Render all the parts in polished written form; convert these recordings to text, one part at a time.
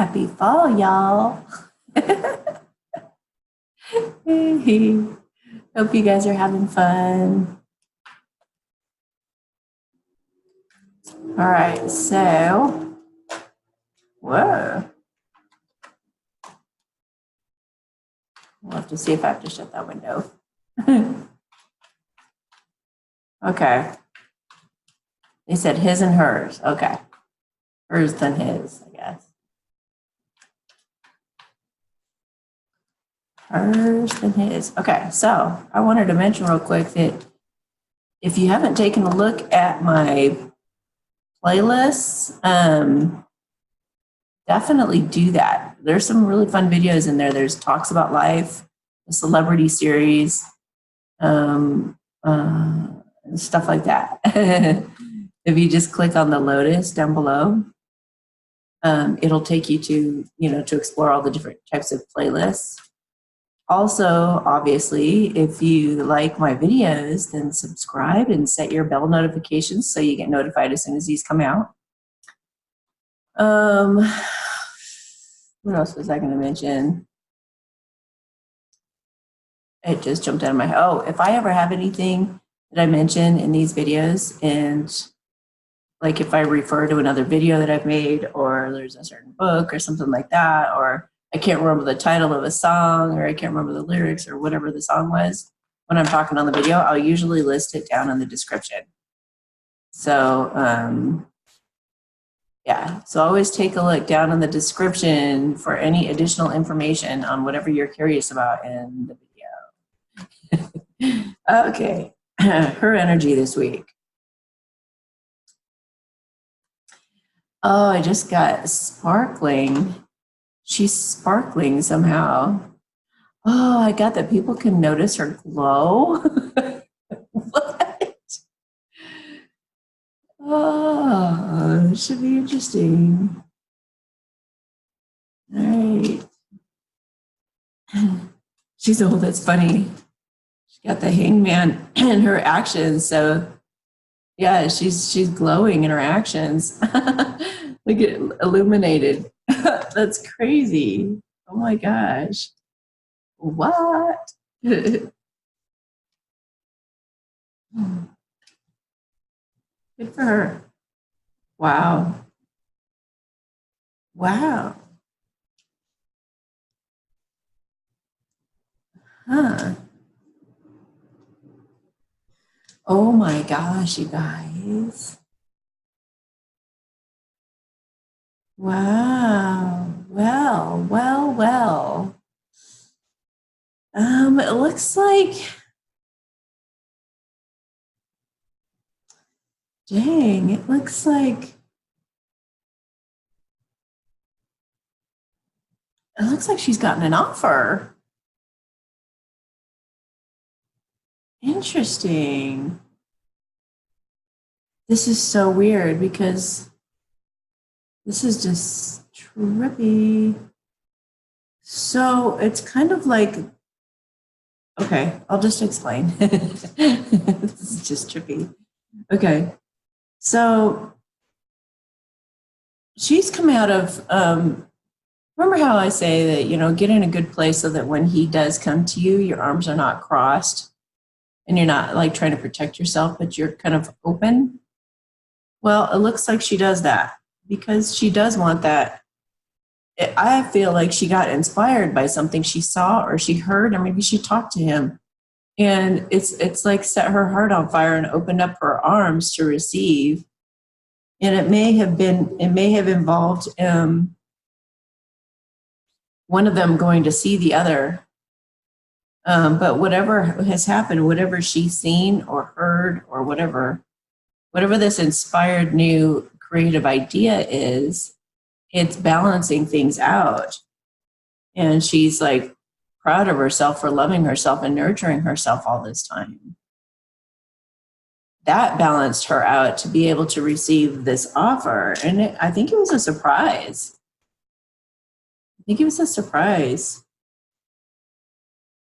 Happy fall, y'all. Hey, hope you guys are having fun. All right, so, whoa. We'll have to see if I have to shut that window. Okay. They said his and hers. Okay. Hers than his, I guess. Hers than his. Okay, so I wanted to mention real quick that if you haven't taken a look at my playlists, definitely do that. There's some really fun videos in there. There's Talks About Life, the celebrity series, stuff like that. If you just click on the lotus down below, it'll take you to, to explore all the different types of playlists. Also, obviously, if you like my videos, then subscribe and set your bell notifications so you get notified as soon as these come out. What else was I going to mention? It just jumped out of my head. Oh, if I ever have anything that I mention in these videos, and like if I refer to another video that I've made, or there's a certain book or something like that, or I can't remember the title of a song, or I can't remember the lyrics or whatever the song was, when I'm talking on the video, I'll usually list it down in the description. So, yeah, so always take a look down in the description for any additional information on whatever you're curious about in the video. Okay, her energy this week. Oh, I just got sparkling. She's sparkling somehow. Oh, I got that people can notice her glow. What? Oh, this should be interesting. All right. She's old, that's funny. She got the hangman in her actions, so yeah, she's glowing in her actions. Look at illuminated. That's crazy. Oh my gosh. What? Good for her. Wow. Wow. Huh. Oh my gosh, you guys. Wow. Well. It looks like, dang, it looks like she's gotten an offer. Interesting. This is so weird because this is just trippy. So it's kind of like, okay, I'll just explain. This is just trippy. Okay, so she's come out of, remember how I say that, get in a good place so that when he does come to you, your arms are not crossed and you're not like trying to protect yourself, but you're kind of open. Well, it looks like she does that because she does want that. I feel like she got inspired by something she saw or she heard, or maybe she talked to him. And it's like set her heart on fire and opened up her arms to receive. And it may have involved one of them going to see the other. But whatever has happened, whatever she's seen or heard or whatever this inspired new creative idea is, it's balancing things out. And she's like proud of herself for loving herself and nurturing herself all this time. That balanced her out to be able to receive this offer. And I think it was a surprise.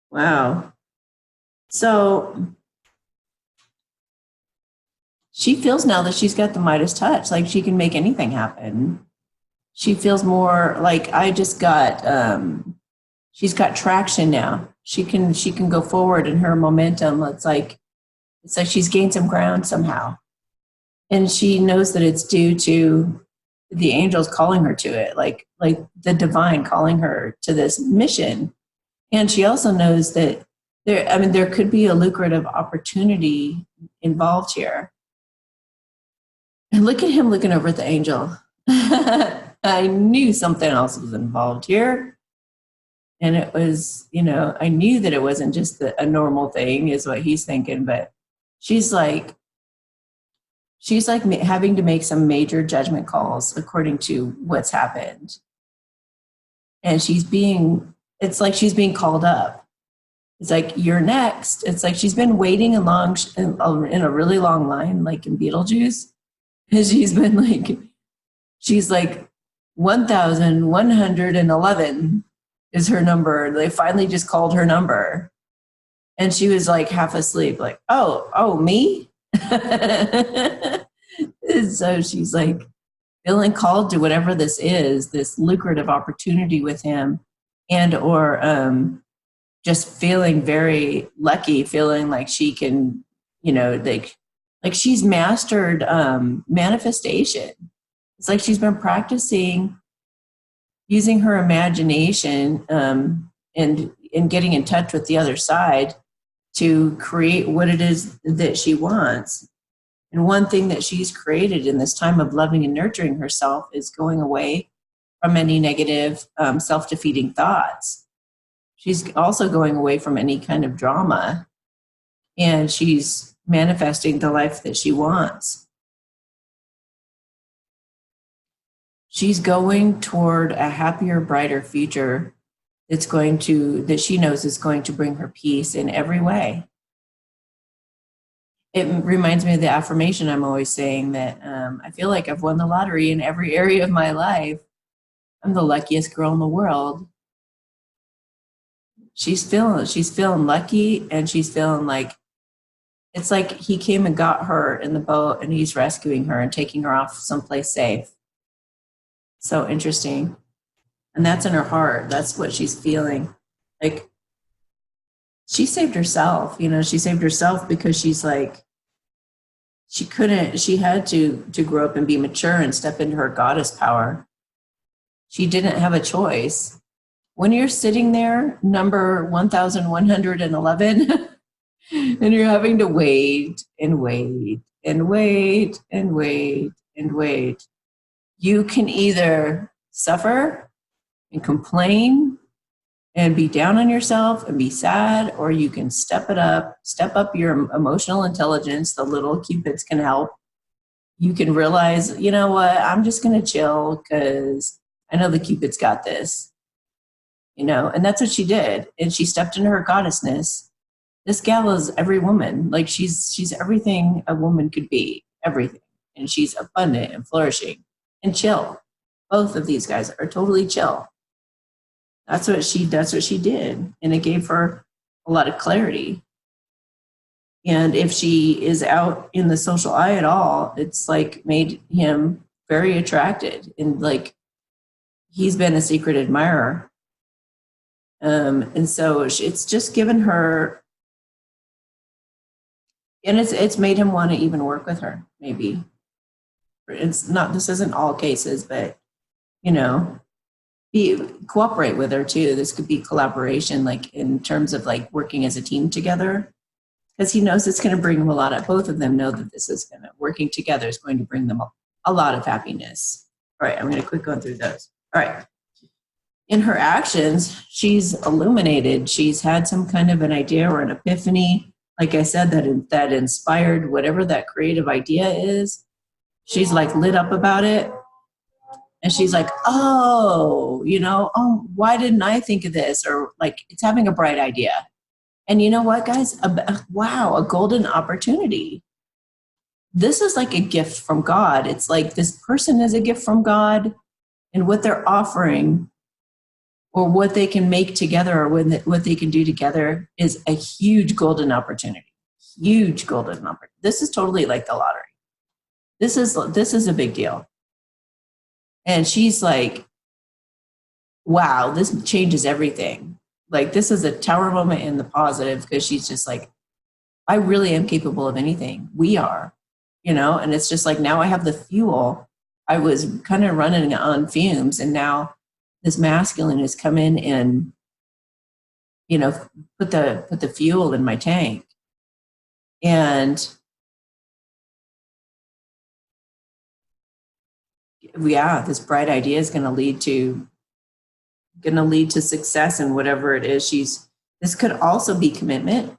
Wow. So she feels now that she's got the Midas touch, like she can make anything happen. she feels more like I just got, she's got traction now. She can go forward in her momentum. It's like she's gained some ground somehow. And she knows that it's due to the angels calling her to it, like the divine calling her to this mission. And she also knows that there could be a lucrative opportunity involved here. And look at him looking over at the angel. I knew something else was involved here. And it was, I knew that it wasn't just a normal thing is what he's thinking, but she's like having to make some major judgment calls according to what's happened. And it's like she's being called up. It's like, you're next. It's like she's been waiting in a really long line, like in Beetlejuice. And she's like 1,111 is her number. They finally just called her number. And she was like half asleep, like, oh, me? So she's like feeling called to whatever this is, this lucrative opportunity with him, and or just feeling very lucky, feeling like she can, like she's mastered manifestation. It's like she's been practicing using her imagination and getting in touch with the other side to create what it is that she wants. And one thing that she's created in this time of loving and nurturing herself is going away from any negative self-defeating thoughts. She's also going away from any kind of drama, and she's manifesting the life that she wants. She's going toward a happier, brighter future that she knows is going to bring her peace in every way. It reminds me of the affirmation I'm always saying that I feel like I've won the lottery in every area of my life. I'm the luckiest girl in the world. She's feeling lucky, and she's feeling like it's like he came and got her in the boat, and he's rescuing her and taking her off someplace safe. So interesting. And that's in her heart. That's what she's feeling. Like, she saved herself, she saved herself because she's like, she had to grow up and be mature and step into her goddess power. She didn't have a choice. When you're sitting there, number 1,111, and you're having to wait and wait and wait and wait and wait, you can either suffer and complain and be down on yourself and be sad, or you can step up your emotional intelligence. The little cupids can help. You can realize, you know what, I'm just going to chill because I know the cupids got this, and that's what she did. And she stepped into her goddessness. This gal is every woman. Like, she's everything a woman could be, everything. And she's abundant and flourishing and chill. Both of these guys are totally chill. That's what she did. And it gave her a lot of clarity. And if she is out in the social eye at all, it's like made him very attracted. And like, he's been a secret admirer. And so it's just given her, and it's made him want to even work with her, maybe. This isn't all cases, but, cooperate with her too. This could be collaboration, like in terms of like working as a team together, because he knows it's going to bring him both of them know that working together is going to bring them a lot of happiness. All right, I'm going to quit going through those. All right. In her actions, she's illuminated. She's had some kind of an idea or an epiphany, like I said, that inspired whatever that creative idea is. She's like lit up about it. And she's like, oh, why didn't I think of this? Or like, it's having a bright idea. And you know what, guys? Wow, a golden opportunity. This is like a gift from God. It's like this person is a gift from God, and what they're offering or what they can make together or what they can do together is a huge golden opportunity. Huge golden opportunity. This is totally like the lottery. This is a big deal. And she's like, wow, this changes everything. Like, this is a tower moment in the positive, because she's just like, I really am capable of anything. We are, you know, and it's just like, now I have the fuel. I was kind of running on fumes, and now this masculine has come in and, you know, put the fuel in my tank. And yeah, this bright idea is going to lead to success in whatever it is this could also be commitment.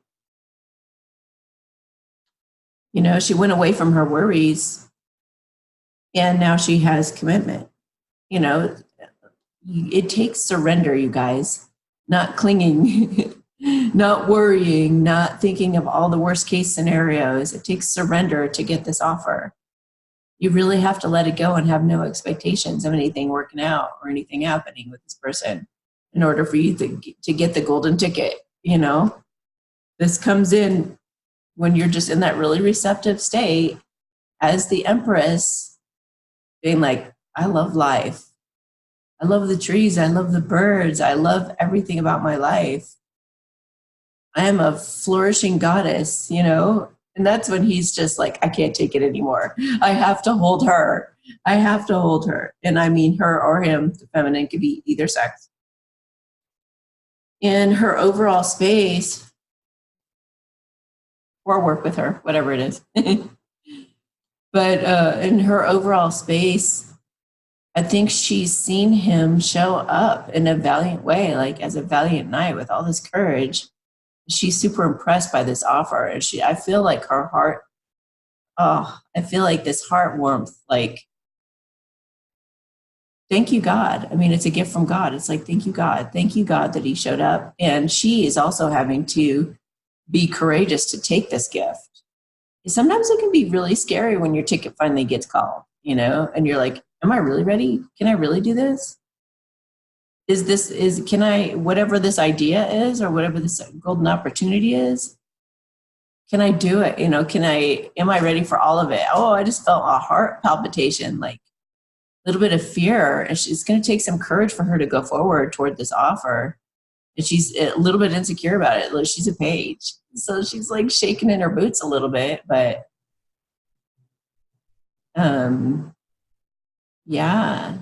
You know, she went away from her worries, and now she has commitment. You know, it takes surrender, you guys, not clinging, not worrying, not thinking of all the worst case scenarios. It takes surrender to get this offer. You really have to let it go and have no expectations of anything working out or anything happening with this person in order for you to get the golden ticket. You know, this comes in when you're just in that really receptive state as the Empress, being like, I love life. I love the trees. I love the birds. I love everything about my life. I am a flourishing goddess, you know? And that's when he's just like, I can't take it anymore. I have to hold her. I have to hold her. And I mean her or him. The feminine could be either sex. In her overall space, or work with her, whatever it is. But in her overall space, I think she's seen him show up in a valiant way, like as a valiant knight with all this courage. She's super impressed by this offer. And I feel like her heart, I feel like this heart warmth, like, thank you, God. I mean, it's a gift from God. It's like, thank you, God. Thank you, God, that he showed up. And she is also having to be courageous to take this gift. Sometimes it can be really scary when your ticket finally gets called, you know, and you're like, am I really ready? Can I really do this? Can I, whatever this idea is, or whatever this golden opportunity is, can I do it? You know, am I ready for all of it? Oh, I just felt a heart palpitation, like a little bit of fear. And it's going to take some courage for her to go forward toward this offer. And she's a little bit insecure about it. She's a page. So she's like shaking in her boots a little bit, but yeah,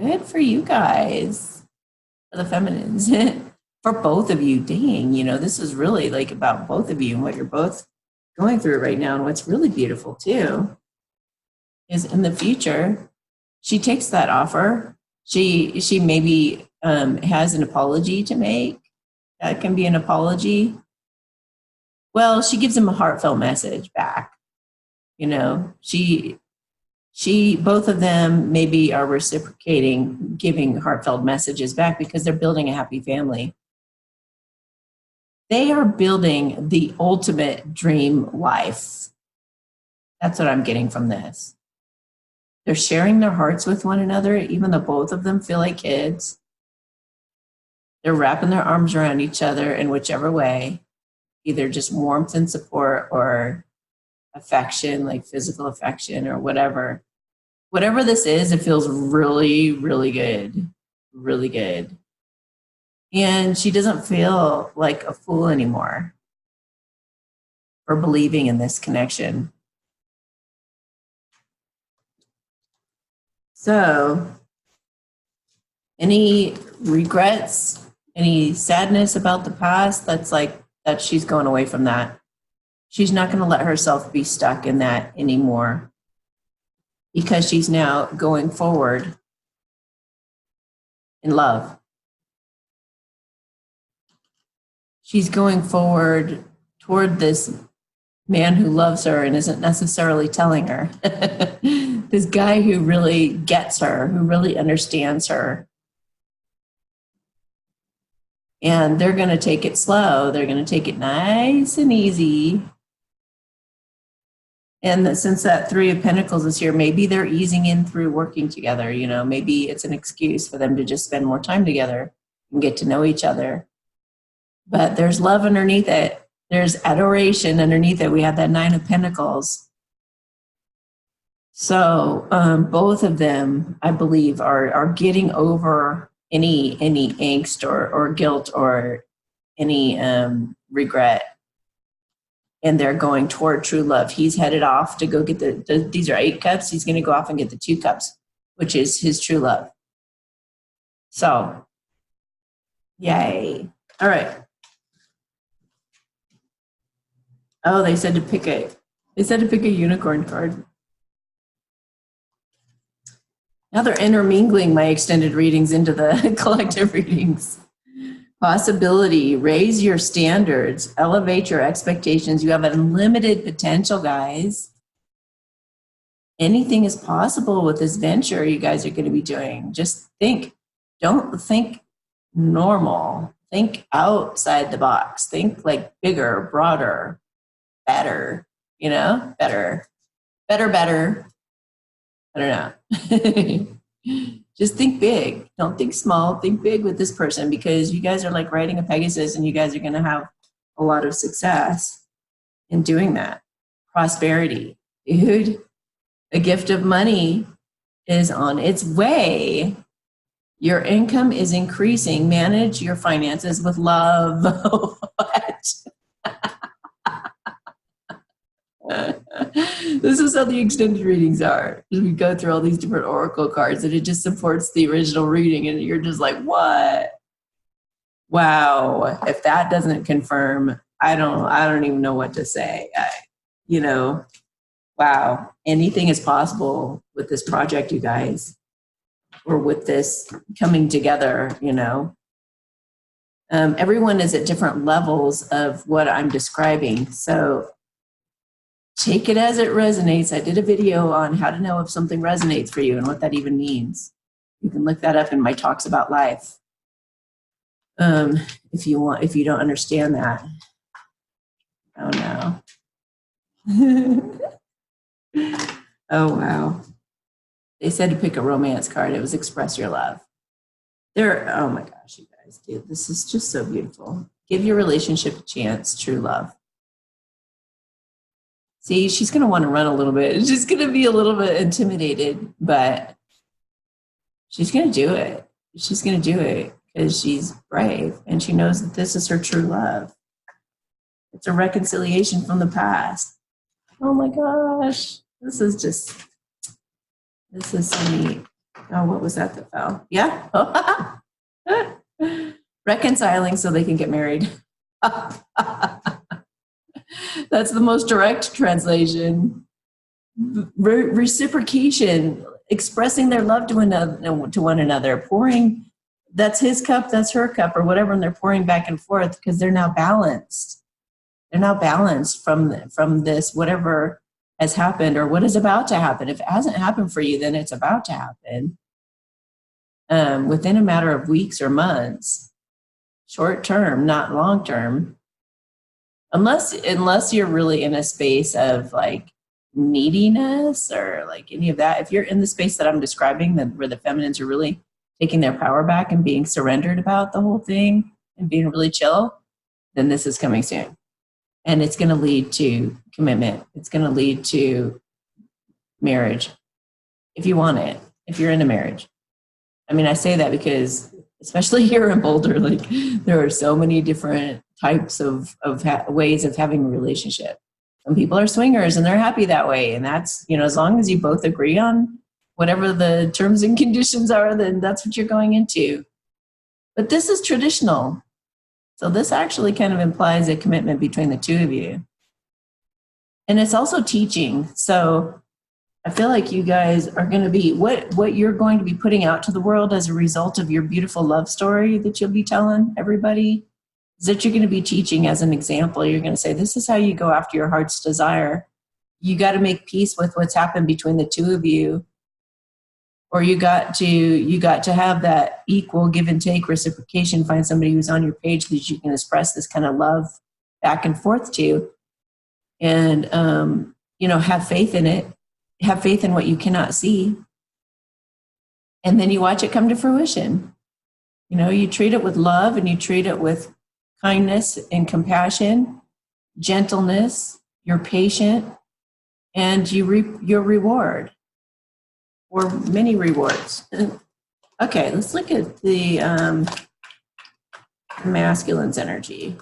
good for you guys. For the feminines, for both of you. Dang, you know, this is really like about both of you and what you're both going through right now. And what's really beautiful too is in the future, she takes that offer. She maybe has an apology to make. That can be an apology. Well, she gives him a heartfelt message back. You know, both of them maybe are reciprocating, giving heartfelt messages back, because they're building a happy family. They are building the ultimate dream life. That's what I'm getting from this. They're sharing their hearts with one another, even though both of them feel like kids. They're wrapping their arms around each other in whichever way, either just warmth and support or affection, like physical affection or whatever. Whatever this is, it feels really, really good. Really good. And she doesn't feel like a fool anymore for believing in this connection. So, any regrets, any sadness about the past, that she's going away from that. She's not going to let herself be stuck in that anymore, because she's now going forward in love. She's going forward toward this man who loves her and isn't necessarily telling her. This guy who really gets her, who really understands her. And they're going to take it slow. They're going to take it nice and easy. And since that Three of Pentacles is here, maybe they're easing in through working together. You know, maybe it's an excuse for them to just spend more time together and get to know each other. But there's love underneath it. There's adoration underneath it. We have that Nine of Pentacles. So both of them, I believe, are getting over any angst or guilt or any regret, and they're going toward true love. He's headed off to go get these are 8 cups. He's going to go off and get the 2 cups, which is his true love. So, yay. All right. Oh, they said to pick a unicorn card. Now they're intermingling my extended readings into the collective readings. Possibility, raise your standards, elevate your expectations. You have unlimited potential, guys. Anything is possible with this venture you guys are going to be doing. Just think. Don't think normal. Think outside the box. Think like bigger, broader, better, better. I don't know. Just think big. Don't think small. Think big with this person, because you guys are like riding a Pegasus, and you guys are going to have a lot of success in doing that. Prosperity. Dude, the gift of money is on its way. Your income is increasing. Manage your finances with love. What? This is how the extended readings are. We go through all these different oracle cards, and it just supports the original reading, and you're just like, what? Wow. If that doesn't confirm, I don't even know what to say. Wow. Anything is possible with this project, you guys, or with this coming together, Everyone is at different levels of what I'm describing. So take it as it resonates. I did a video on how to know if something resonates for you and what that even means. You can look that up in my talks about life. If you don't understand that. Oh no. Oh wow. They said to pick a romance card. It was express your love. Oh my gosh, you guys, dude, this is just so beautiful. Give your relationship a chance, true love. See, she's going to want to run a little bit. She's going to be a little bit intimidated, but she's going to do it. She's going to do it because she's brave, and she knows that this is her true love. It's a reconciliation from the past. Oh my gosh. This is so neat. Oh, what was that fell? Yeah. Reconciling so they can get married. That's the most direct translation. Reciprocation, expressing their love to one another, pouring, that's his cup, that's her cup, or whatever, and they're pouring back and forth because they're now balanced. They're now balanced from this, whatever has happened or what is about to happen. If it hasn't happened for you, then it's about to happen within a matter of weeks or months, short term, not long term. Unless you're really in a space of like neediness or like any of that. If you're in the space that I'm describing, where the feminines are really taking their power back and being surrendered about the whole thing and being really chill, then this is coming soon. And it's going to lead to commitment. It's going to lead to marriage if you want it, if you're in a marriage. I mean, I say that because especially here in Boulder, like there are so many different types of ways of having a relationship. Some people are swingers and they're happy that way. And that's, as long as you both agree on whatever the terms and conditions are, then that's what you're going into. But this is traditional. So this actually kind of implies a commitment between the two of you. And it's also teaching. So I feel like you guys are going to be, what you're going to be putting out to the world as a result of your beautiful love story that you'll be telling everybody, is that you're going to be teaching as an example. You're going to say, this is how you go after your heart's desire. You got to make peace with what's happened between the two of you. Or you got to have that equal give and take reciprocation, find somebody who's on your page that you can express this kind of love back and forth to. And, have faith in it. Have faith in what you cannot see. And then you watch it come to fruition. You treat it with love and you treat it with kindness and compassion, gentleness, you're patient, and you reap your reward. or many rewards. Okay, let's look at the masculine's energy,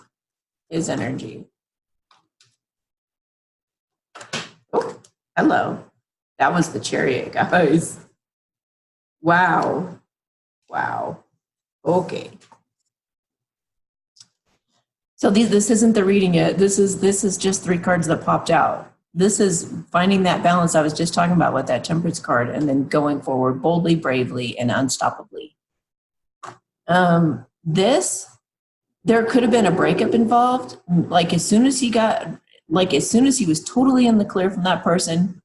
his energy. Oh, hello. That was the Chariot, guys. Wow. Wow. Okay. So this isn't the reading yet. This is just 3 cards that popped out. This is finding that balance I was just talking about with that Temperance card, and then going forward boldly, bravely, and unstoppably. There could have been a breakup involved. Like as soon as he was totally in the clear from that person,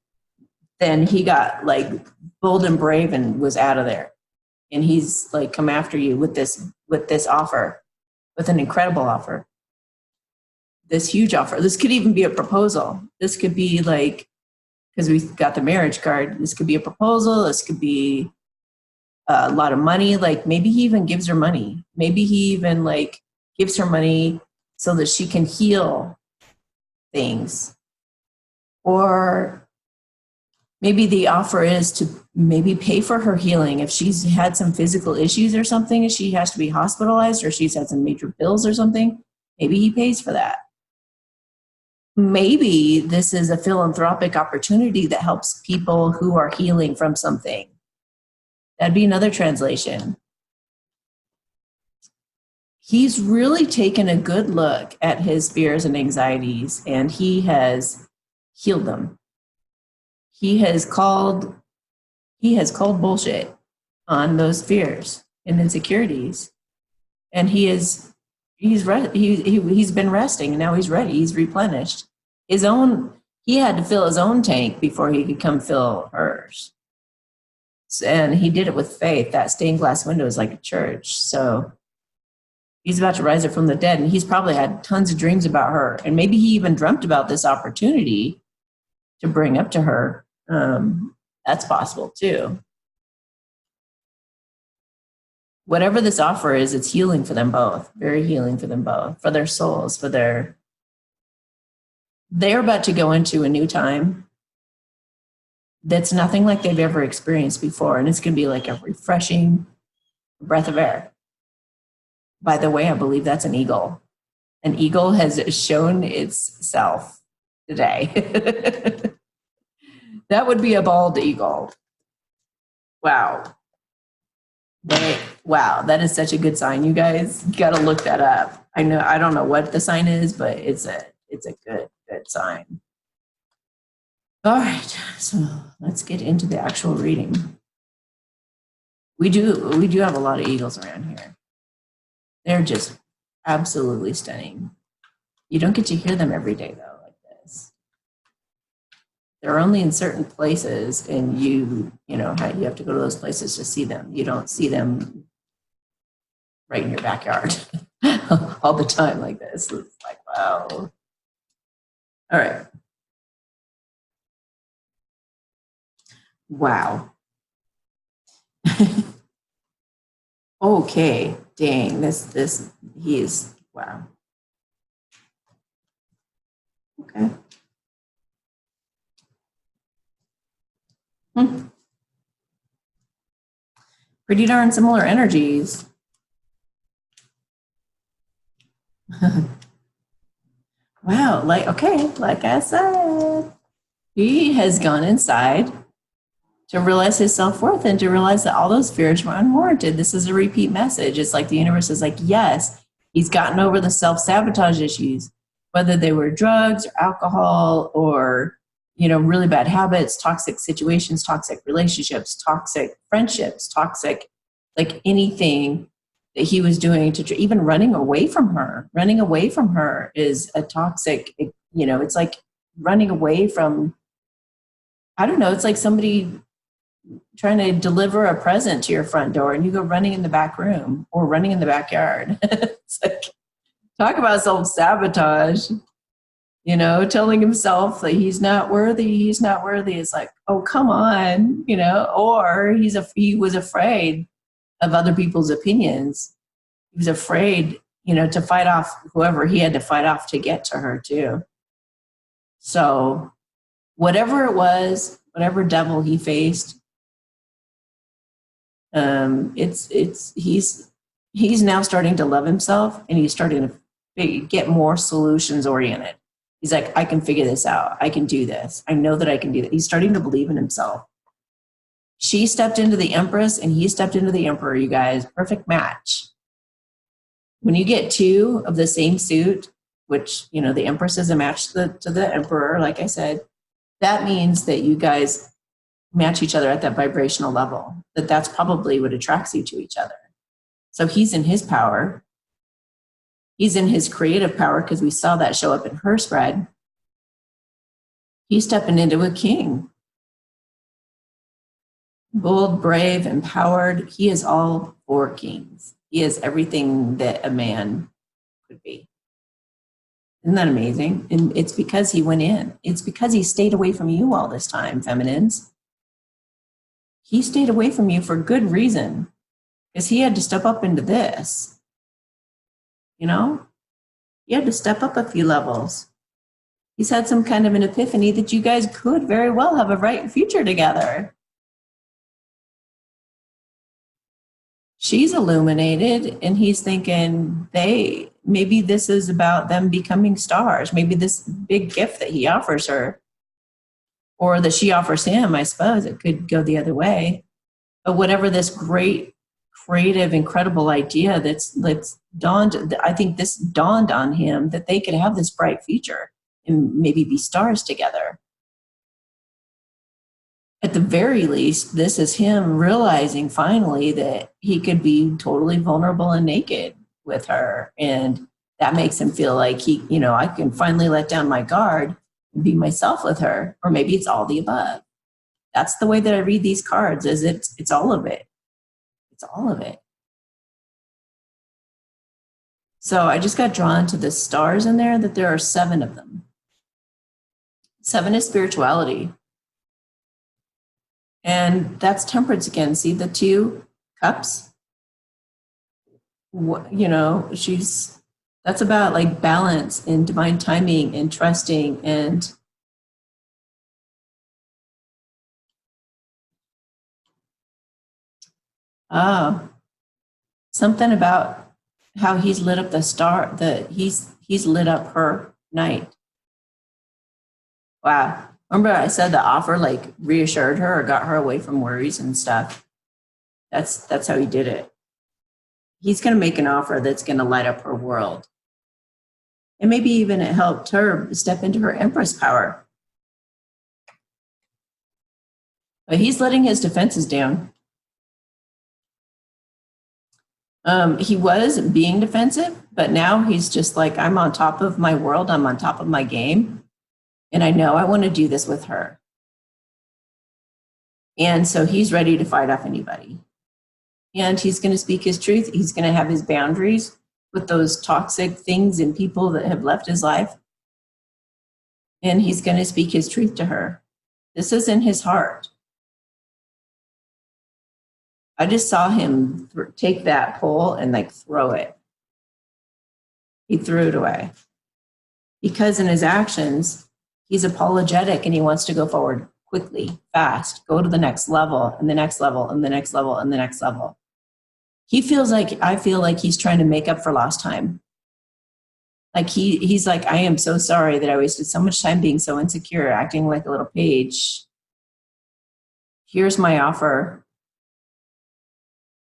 then he got like bold and brave and was out of there. And he's like come after you with this offer, with an incredible offer. This huge offer. This could even be a proposal. This could be like, because we've got the marriage card, this could be a proposal. This could be a lot of money. Like maybe he even gives her money. Maybe he even like gives her money so that she can heal things. Or maybe the offer is to maybe pay for her healing. If she's had some physical issues or something, she has to be hospitalized, or she's had some major bills or something, maybe he pays for that. Maybe this is a philanthropic opportunity that helps people who are healing from something. That'd be another translation. He's really taken a good look at his fears and anxieties, and he has healed them. He has called bullshit on those fears and insecurities, and he's been resting, and now he's ready. He's replenished his own. He had to fill his own tank before he could come fill hers, and he did it with faith. That stained glass window is like a church, so he's about to rise up from the dead, and he's probably had tons of dreams about her, and maybe he even dreamt about this opportunity to bring up to her. That's possible too. Whatever this offer is, it's healing for them both. Very healing for them both, for their souls, they're about to go into a new time that's nothing like they've ever experienced before. And it's going to be like a refreshing breath of air. By the way, I believe that's an eagle. An eagle has shown itself today. That would be a bald eagle. Wow. Wow, that is such a good sign. You guys got to look that up. I don't know what the sign is, but it's a good sign. All right, so let's get into the actual reading. We do have a lot of eagles around here. They're just absolutely stunning. You don't get to hear them every day though, like this. They're only in certain places, and you have to go to those places to see them. You don't see them right in your backyard all the time like this. It's like, wow. All right. Wow. Okay. Dang. He is, wow. Okay. Pretty darn similar energies. Wow, like I said, he has gone inside to realize his self-worth and to realize that all those fears were unwarranted. This is a repeat message. It's like the universe is like, yes, he's gotten over the self-sabotage issues, whether they were drugs or alcohol or really bad habits, toxic situations, toxic relationships, toxic friendships, toxic, like anything that he was doing to even running away from her. Running away from her is a toxic, it's like running away from, I don't know, it's like somebody trying to deliver a present to your front door and you go running in the back room or running in the backyard. It's like, talk about self-sabotage. Telling himself that he's not worthy. It's like, oh, come on, or he was afraid of other people's opinions. He was afraid, to fight off whoever he had to fight off to get to her too. So whatever it was, whatever devil he faced, He's now starting to love himself, and he's starting to get more solutions oriented. He's like, I can figure this out. I can do this. I know that I can do that. He's starting to believe in himself. She stepped into the Empress and he stepped into the Emperor, you guys. Perfect match. When you get two of the same suit, which, you know, the Empress is a match to the Emperor, like I said, that means that you guys match each other at that vibrational level. That's probably what attracts you to each other. So he's in his power. He's in his creative power, because we saw that show up in her spread. He's stepping into a king. Bold, brave, empowered. He is all four kings. He is everything that a man could be. Isn't that amazing? And it's because he went in. It's because he stayed away from you all this time, feminines. He stayed away from you for good reason, because he had to step up into this. You know, he had to step up a few levels. He's had some kind of an epiphany that you guys could very well have a bright future together. She's illuminated, and he's thinking maybe this is about them becoming stars. Maybe this big gift that he offers her, or that she offers him, I suppose it could go the other way. But whatever this great, creative, incredible idea that's dawned, I think this dawned on him that they could have this bright future and maybe be stars together. At the very least, this is him realizing finally that he could be totally vulnerable and naked with her. And that makes him feel like I can finally let down my guard and be myself with her. Or maybe it's all the above. That's the way that I read these cards, is it's all of it. It's all of it. So I just got drawn to the stars in there, that there are 7 of them. 7 is spirituality. And that's temperance again. See the 2 cups? That's about like balance and divine timing and trusting and something about how he's lit up the star, he's lit up her night. Wow. Remember I said the offer like reassured her or got her away from worries and stuff. That's how he did it. He's going to make an offer that's going to light up her world. And maybe even it helped her step into her Empress power. But he's letting his defenses down. He was being defensive, but now he's just like, I'm on top of my world. I'm on top of my game. And I know I want to do this with her. And so he's ready to fight off anybody. And he's going to speak his truth. He's going to have his boundaries with those toxic things and people that have left his life. And he's going to speak his truth to her. This is in his heart. I just saw him take that pole and like throw it. He threw it away. Because in his actions, he's apologetic and he wants to go forward quickly, fast, go to the next level and the next level and the next level and the next level. I feel like he's trying to make up for lost time. Like he's like, I am so sorry that I wasted so much time being so insecure, acting like a little page. Here's my offer.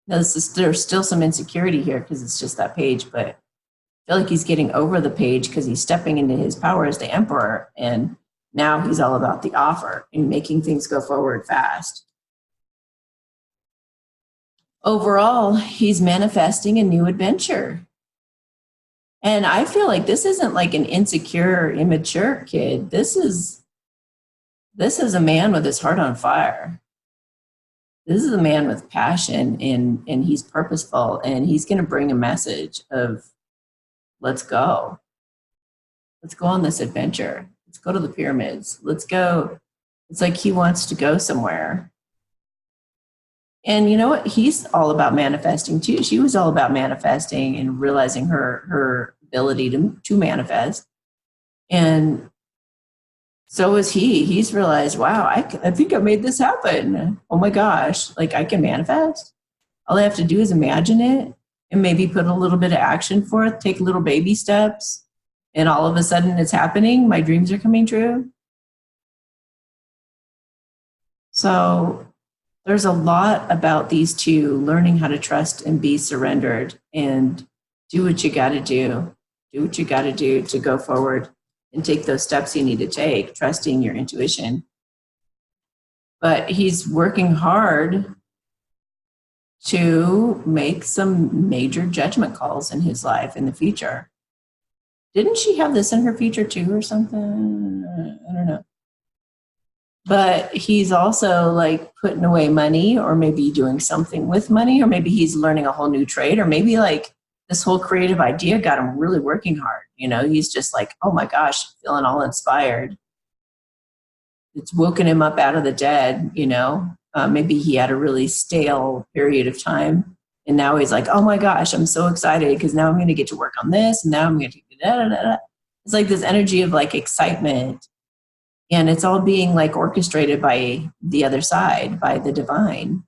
Now, there's still some insecurity here because it's just that page, but I feel like he's getting over the page because he's stepping into his power as the Emperor, and now he's all about the offer and making things go forward fast. Overall, he's manifesting a new adventure. And I feel like this isn't like an insecure, immature kid. This is a man with his heart on fire. This is a man with passion, and he's purposeful, and he's going to bring a message of, let's go. Let's go on this adventure. Let's go to the pyramids. Let's go. It's like he wants to go somewhere. And you know what? He's all about manifesting too. She was all about manifesting and realizing her ability to manifest. And so is he. He's realized, wow, I think I made this happen. Oh my gosh, like I can manifest. All I have to do is imagine it and maybe put a little bit of action forth, take little baby steps, and all of a sudden it's happening. My dreams are coming true. So there's a lot about these two learning how to trust and be surrendered and do what you got to do. Do what you got to do to go forward and take those steps you need to take, trusting your intuition. But he's working hard to make some major judgment calls in his life in the future. Didn't she have this in her future too or something? I don't know. But he's also like putting away money, or maybe doing something with money, or maybe he's learning a whole new trade, or maybe like this whole creative idea got him really working hard. You know, he's just like, oh my gosh, feeling all inspired. It's woken him up out of the dead, you know. Maybe he had a really stale period of time, and now he's like, oh my gosh, I'm so excited because now I'm going to get to work on this, and now I'm going to da da da da. It's like this energy of like excitement, and it's all being like orchestrated by the other side, by the divine.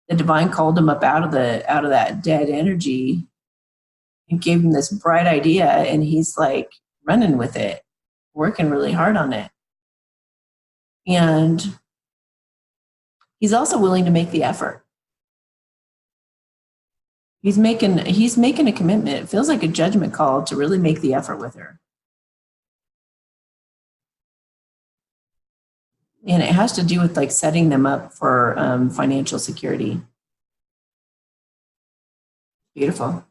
The divine called him up out of that dead energy and gave him this bright idea, and he's like running with it, working really hard on it. And he's also willing to make the effort. He's making a commitment. It feels like a judgment call to really make the effort with her. And it has to do with like setting them up for financial security. Beautiful.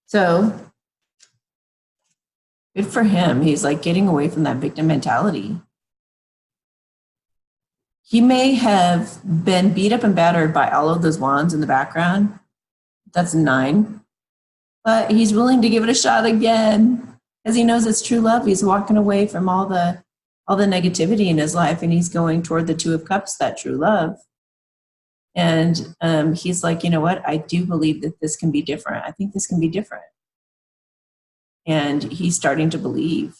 So good for him. He's like getting away from that victim mentality. He may have been beat up and battered by all of those wands in the background. That's 9. But he's willing to give it a shot again because he knows it's true love. He's walking away from all the negativity in his life, and he's going toward the 2 of Cups, that true love. And he's like, you know what? I do believe that this can be different. I think this can be different. And he's starting to believe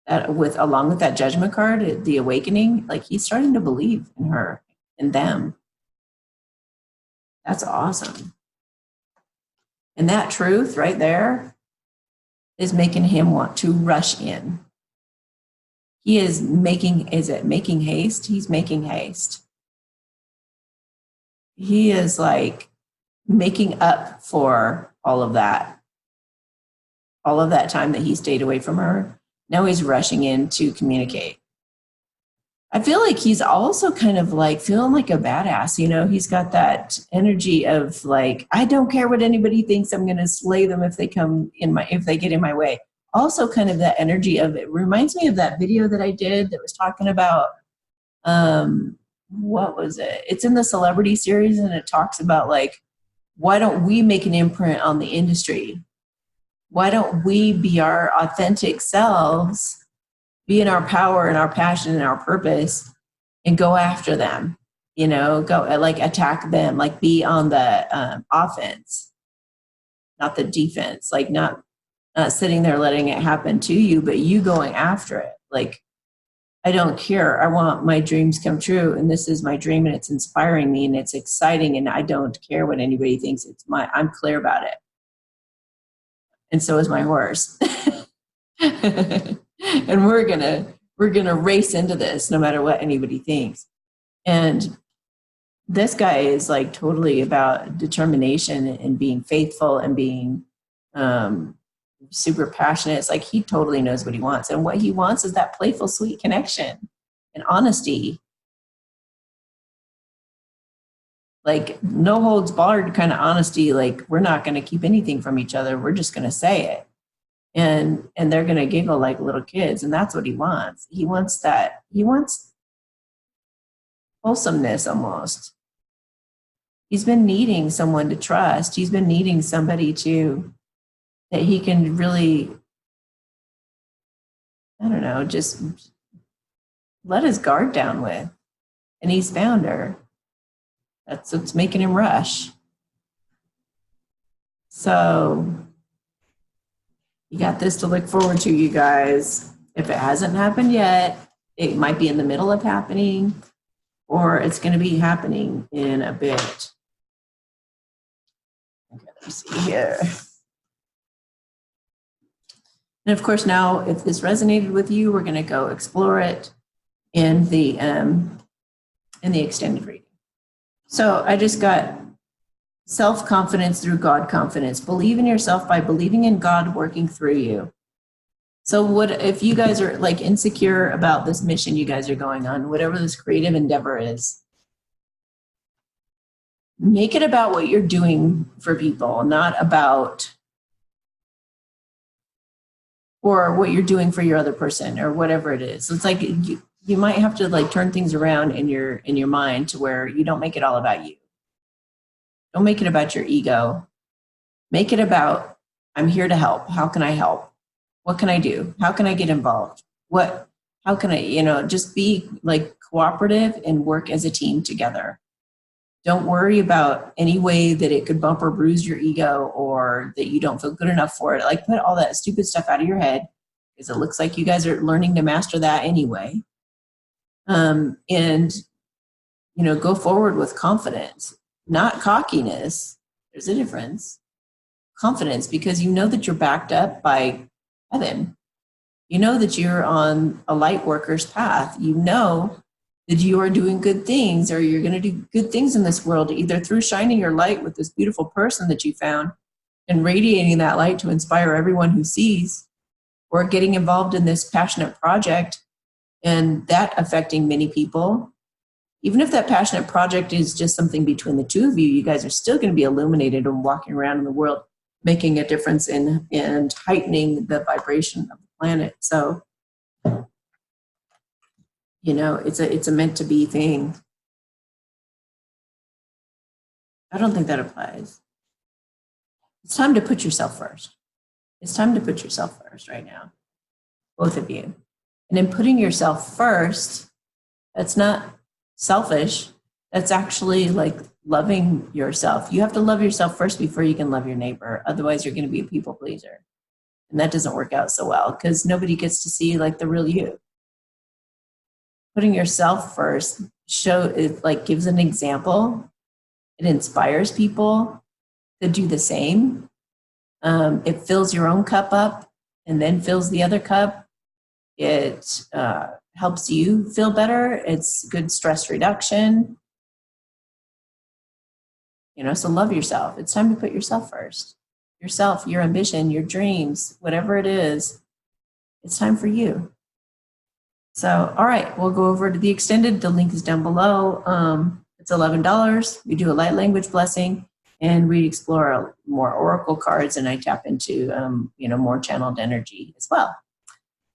that along with that judgment card, the awakening, like he's starting to believe in her, in them. That's awesome. And that truth right there is making him want to rush in. He is making haste? He's making haste. He is like making up for all of that time that he stayed away from her. Now he's rushing in to communicate. I feel like he's also kind of like feeling like a badass, you know. He's got that energy of like, I don't care what anybody thinks, I'm going to slay them if they get in my way. Also kind of that energy of, it reminds me of that video that I did that was talking about, what was it? It's in the celebrity series, and it talks about like, why don't we make an imprint on the industry? Why don't we be our authentic selves, be in our power and our passion and our purpose, and go after them, you know, go like attack them, like be on the offense, not the defense, like not sitting there letting it happen to you, but you going after it. Like, I don't care. I want my dreams come true, and this is my dream, and it's inspiring me, and it's exciting, and I don't care what anybody thinks. I'm clear about it. And so is my horse. And we're gonna race into this no matter what anybody thinks. And this guy is like totally about determination and being faithful and being super passionate. It's like he totally knows what he wants. And what he wants is that playful, sweet connection and honesty. Like no holds barred kind of honesty. Like, we're not going to keep anything from each other. We're just going to say it. And they're going to giggle like little kids. And that's what he wants. He wants that. He wants wholesomeness almost. He's been needing someone to trust. He's been needing somebody that he can really, I don't know, just let his guard down with. And he's found her. That's what's making him rush. So you got this to look forward to, you guys. If it hasn't happened yet, it might be in the middle of happening, or it's going to be happening in a bit. Let's see here. And of course, now if this resonated with you, we're going to go explore it in the extended reading. So I just got self-confidence through God confidence. Believe in yourself by believing in God working through you. So what if you guys are like insecure about this mission you guys are going on, whatever this creative endeavor is, make it about what you're doing for people, not about or what you're doing for your other person or whatever it is. It's like you might have to like turn things around in your mind to where you don't make it all about you. Don't make it about your ego. Make it about, I'm here to help. How can I help? What can I do? How can I get involved? How can I, just be like cooperative and work as a team together. Don't worry about any way that it could bump or bruise your ego or that you don't feel good enough for it. Like put all that stupid stuff out of your head because it looks like you guys are learning to master that anyway. And go forward with confidence, not cockiness. There's a difference. Confidence, because you know that you're backed up by heaven. You know that you're on a light worker's path. You know that you are doing good things or you're going to do good things in this world, either through shining your light with this beautiful person that you found and radiating that light to inspire everyone who sees, or getting involved in this passionate project and that affecting many people. Even if that passionate project is just something between the two of you, you guys are still going to be illuminated and walking around in the world, making a difference and heightening the vibration of the planet. So, it's a meant to be thing. I don't think that applies. It's time to put yourself first. It's time to put yourself first right now, both of you. And in putting yourself first, that's not selfish. That's actually like loving yourself. You have to love yourself first before you can love your neighbor. Otherwise, you're going to be a people pleaser. And that doesn't work out so well because nobody gets to see like the real you. Putting yourself first gives an example. It inspires people to do the same. It fills your own cup up and then fills the other cup. It helps you feel better. It's good stress reduction. So love yourself. It's time to put yourself first. Yourself, your ambition, your dreams, whatever it is, it's time for you. So, all right, we'll go over to the extended. The link is down below. It's $11. We do a light language blessing and we explore more oracle cards and I tap into, more channeled energy as well.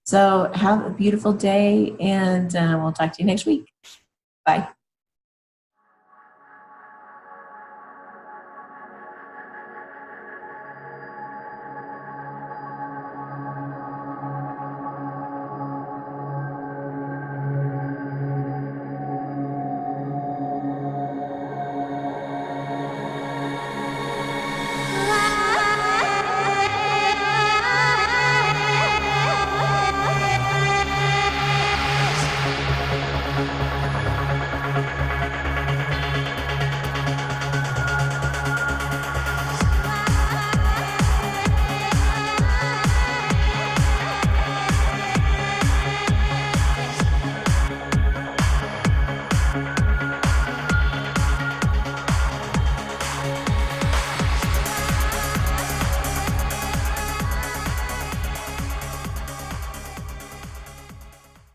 So have a beautiful day and we'll talk to you next week. Bye.